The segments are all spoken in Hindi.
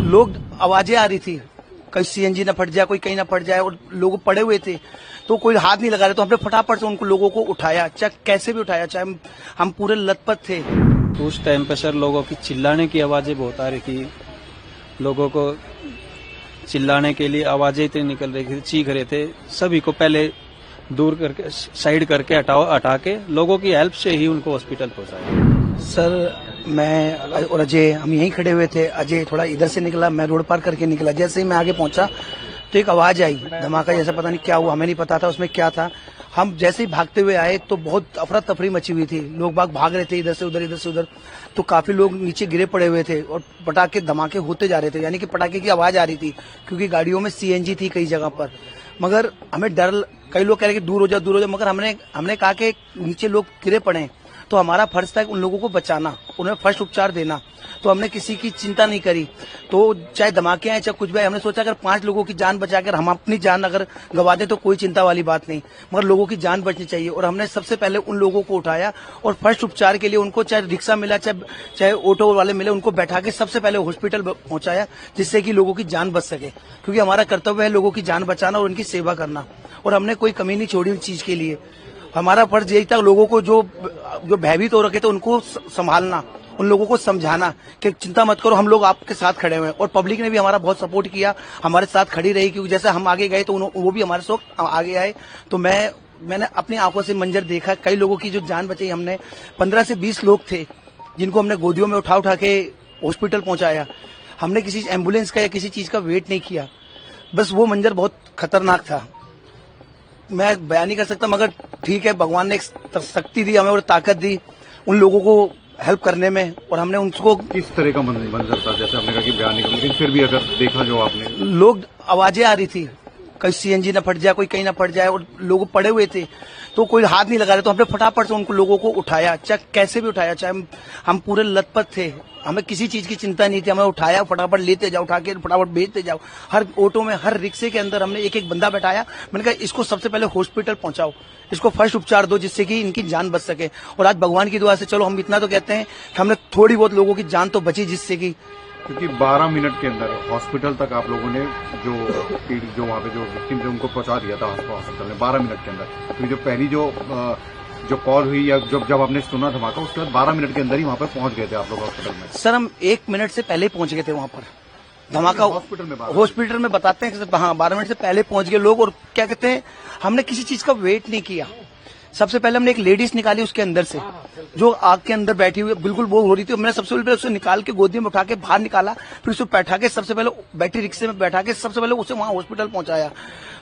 लोग आवाजें आ रही थी, कहीं सीएनजी ना फट जाए, कोई कहीं ना फट जाए, और लोग पड़े हुए थे तो कोई हाथ नहीं लगा रहे, तो हमने फटाफट से उनको लोगों को उठाया, चाहे कैसे भी उठाया, चाहे हम पूरे लथपथ थे। उस टाइम पे सर लोगों की चिल्लाने की आवाजें बहुत आ रही थी, लोगों को चिल्लाने के लिए आवाजें इतनी निकल रही थी, चीख रहे थे। सभी को पहले दूर करके साइड करके हटा के लोगों की हेल्प से ही उनको हॉस्पिटल पहुंचाया। सर मैं और अजय हम यहीं खड़े हुए थे, अजय थोड़ा इधर से निकला, मैं रोड पार करके निकला। जैसे ही मैं आगे पहुंचा तो एक आवाज आई धमाका जैसा, पता नहीं क्या हुआ, हमें नहीं पता था उसमें क्या था। हम जैसे ही भागते हुए आए तो बहुत अफरा तफरी मची हुई थी, लोग बाग भाग रहे थे इधर से उधर, इधर से उधर। तो काफी लोग नीचे गिरे पड़े हुए थे और पटाखे धमाके होते जा रहे थे, यानी कि पटाखे की आवाज आ रही थी, क्योंकि गाड़ियों में सीएनजी थी कई जगह पर। मगर हमें डर, कई लोग कह रहे कि दूर हो जाओ दूर हो जाओ, मगर हमने कहा कि नीचे लोग गिरे पड़े, तो हमारा फर्ज था उन लोगों को बचाना, उन्हें फर्स्ट उपचार देना। तो हमने किसी की चिंता नहीं करी, तो चाहे धमाके आए चाहे कुछ भी आए, हमने सोचा अगर 5 लोगों की जान बचाकर हम अपनी जान अगर गवा दे तो कोई चिंता वाली बात नहीं, मगर लोगों की जान बचनी चाहिए। और हमने सबसे पहले उन लोगों को उठाया और फर्स्ट उपचार के लिए उनको, चाहे रिक्शा मिला चाहे ऑटो वाले मिले, उनको बैठा के सबसे पहले हॉस्पिटल पहुंचाया, जिससे कि लोगों की जान बच सके, क्योंकि हमारा कर्तव्य है लोगों की जान बचाना और उनकी सेवा करना, और हमने कोई कमी नहीं छोड़ी उस चीज के लिए। हमारा फर्ज यही था लोगों को जो भयभीत हो रखे थे उनको संभालना, उन लोगों को समझाना कि चिंता मत करो, हम लोग आपके साथ खड़े हुए हैं। और पब्लिक ने भी हमारा बहुत सपोर्ट किया, हमारे साथ खड़ी रही, क्योंकि जैसे हम आगे गए तो वो भी हमारे साथ आगे आए। तो मैंने अपनी आंखों से मंजर देखा, कई लोगों की जो जान बचाई हमने। 15 से 20 लोग थे जिनको हमने गोदियों में उठा के हॉस्पिटल पहुंचाया। हमने किसी एम्बुलेंस का या किसी चीज का वेट नहीं किया, बस वो मंजर बहुत खतरनाक था, मैं बयान नहीं कर सकता। मगर ठीक है, भगवान ने एक शक्ति दी हमें और ताकत दी उन लोगों को हेल्प करने में, और हमने उनको। किस तरह का मंजर था, जैसे आपने कहा कि बयान नहीं कर, लेकिन फिर भी अगर देखा जो आपने, लोग आवाजें आ रही थी, कहीं सीएनजी ना फट जाए, कोई कहीं ना फट जाए, और लोग पड़े हुए थे तो कोई हाथ नहीं लगा रहे, तो हमने फटाफट से उनको लोगों को उठाया, चाहे कैसे भी उठाया, चाहे हम पूरे लथपथ थे, हमें किसी चीज की चिंता नहीं थी। हमें उठाया, फटाफट लेते जाओ, उठा के फटाफट भेजते जाओ। हर ऑटो में, हर रिक्शे के अंदर हमने एक एक बंदा बैठाया। मैंने कहा इसको सबसे पहले हॉस्पिटल पहुंचाओ, इसको फर्स्ट उपचार दो, जिससे कि इनकी जान बच सके। और आज भगवान की दुआ से चलो हम इतना तो कहते हैं कि हमने थोड़ी बहुत लोगों की जान तो बची, जिससे कि, क्योंकि 12 मिनट के अंदर हॉस्पिटल तक आप लोगों ने जो वहाँ पे जो विक्टिम थे उनको पहुंचा दिया था हॉस्पिटल में 12 मिनट के अंदर। क्योंकि जो पहली जो कॉल हुई या जब आपने सुना धमाका, उसके बाद 12 मिनट के अंदर ही वहाँ पे पहुंच गए थे आप लोग हॉस्पिटल में। सर हम 1 मिनट से पहले ही पहुंच गए थे वहाँ पर। धमाका हॉस्पिटल में बताते हैं कि हाँ 12 मिनट से पहले पहुंच गए लोग। और क्या कहते हैं, हमने किसी चीज का वेट नहीं किया। सबसे पहले हमने एक लेडीज निकाली उसके अंदर से, जो आग के अंदर बैठी हुई बिल्कुल वो हो रही थी। मैंने सबसे पहले उसे निकाल के गोदी में उठा के बाहर निकाला, फिर उसे बैठा के सबसे पहले बैटरी रिक्शे में बैठा के सबसे पहले उसे वहां हॉस्पिटल पहुंचाया।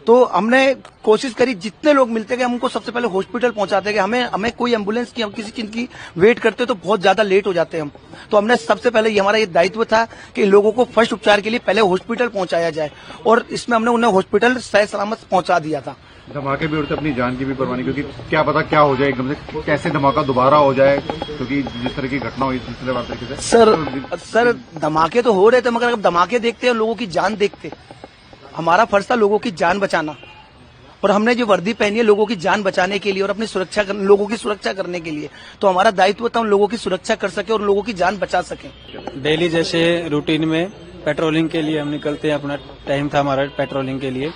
तो हमने कोशिश करी जितने लोग मिलते गए हम उनको सबसे पहले हॉस्पिटल पहुंचाते गए। हमें कोई एम्बुलेंस की, हम किसी चीज की वेट करते तो बहुत ज्यादा लेट हो जाते हम। तो हमने सबसे पहले हमारा ये दायित्व था कि लोगों को फर्स्ट उपचार के लिए पहले हॉस्पिटल पहुंचाया जाए, और इसमें हमने उन्हें हॉस्पिटल सही सलामत पहुंचा दिया था। धमाके भी उड़ते, अपनी जान की भी परवाह नहीं, क्योंकि क्या पता क्या हो जाए एकदम से, कैसे धमाका दोबारा हो जाए, क्योंकि जिस तरह की घटना हुई सिलसिलेवार तरीके से। सर धमाके तो हो रहे थे, मगर अब धमाके देखते हैं लोगों की जान देखते। हमारा फर्ज था लोगों की जान बचाना, और हमने जो वर्दी पहनी है लोगों की जान बचाने के लिए और अपनी सुरक्षा, लोगों की सुरक्षा करने के लिए। तो हमारा दायित्व था उन लोगों की सुरक्षा कर सके और लोगों की जान बचा सके। डेली जैसे रूटीन में पेट्रोलिंग के लिए हम निकलते हैं, अपना टाइम था हमारा पेट्रोलिंग के लिए।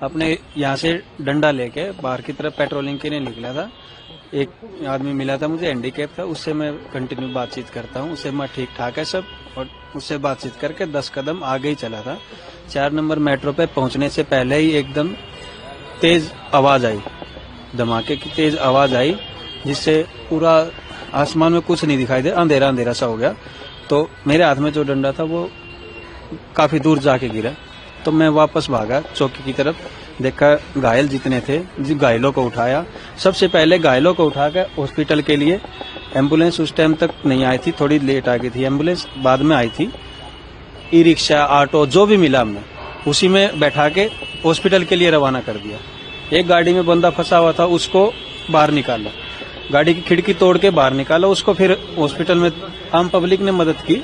अपने यहाँ से डंडा लेके बाहर की तरफ पेट्रोलिंग के लिए निकला था। एक आदमी मिला था मुझे, हैंडीकैप था, उससे मैं कंटिन्यू बातचीत करता हूँ, उससे मैं ठीक ठाक है सब, और उससे बातचीत करके 10 कदम आगे ही चला था। 4 नंबर मेट्रो पे पहुंचने से पहले ही एकदम तेज आवाज आई, धमाके की तेज आवाज आई, जिससे पूरा आसमान में कुछ नहीं दिखाई दे, अंधेरा अंधेरा सा हो गया। तो मेरे हाथ में जो डंडा था वो काफी दूर जाके गिरा, तो मैं वापस भागा चौकी की तरफ, देखा घायल जितने थे, घायलों को उठाया। सबसे पहले घायलों को उठा कर हॉस्पिटल के लिए, एम्बुलेंस उस टाइम तक नहीं आई थी, थोड़ी लेट आ गई थी, एम्बुलेंस बाद में आई थी। ई रिक्शा, ऑटो जो भी मिला हमने उसी में बैठा के हॉस्पिटल के लिए रवाना कर दिया। एक गाड़ी में बंदा फंसा हुआ था, उसको बाहर निकाला, गाड़ी की खिड़की तोड़ के बाहर निकाला, उसको फिर हॉस्पिटल में आम पब्लिक ने मदद की,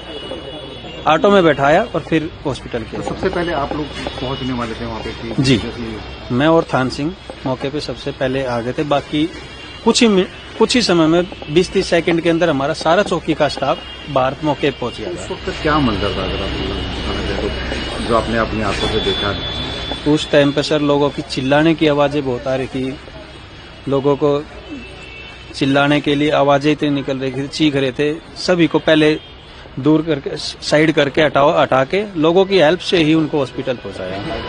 ऑटो में बैठाया और फिर हॉस्पिटल के। तो सबसे पहले आप लोग पहुंचने वाले थे वहाँ पे? जी, मैं और थान सिंह मौके पे सबसे पहले आ गए थे। बाकी कुछ ही समय में 20-30 सेकंड के अंदर हमारा सारा चौकी का स्टाफ बाहर मौके पे पहुंच गया उस था। वक्त क्या मंजर था अगर आप बताना चाहें तो, जो आपने अपनी आंखों से देखा है? उस टाइम पे सर लोगों की चिल्लाने की आवाजें बहुत आ रही थी, लोगों को चिल्लाने के लिए आवाजें इतनी निकल रही थी, चीख रहे थे। सभी को पहले दूर करके साइड करके हटा के लोगों की हेल्प से ही उनको हॉस्पिटल पहुंचाया।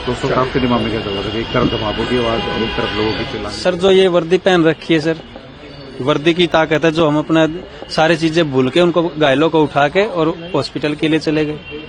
तो उस वक्त आपके दिमाग में क्या चल रहा था कि एक तरफ धमाकों की आवाज और एक तरफ लोगों की चिल्लाने? सर जो ये वर्दी पहन रखी है सर, वर्दी की ताकत है जो हम अपना सारी चीजें भूल के उनको घायलों को उठा के और हॉस्पिटल के लिए चले गए।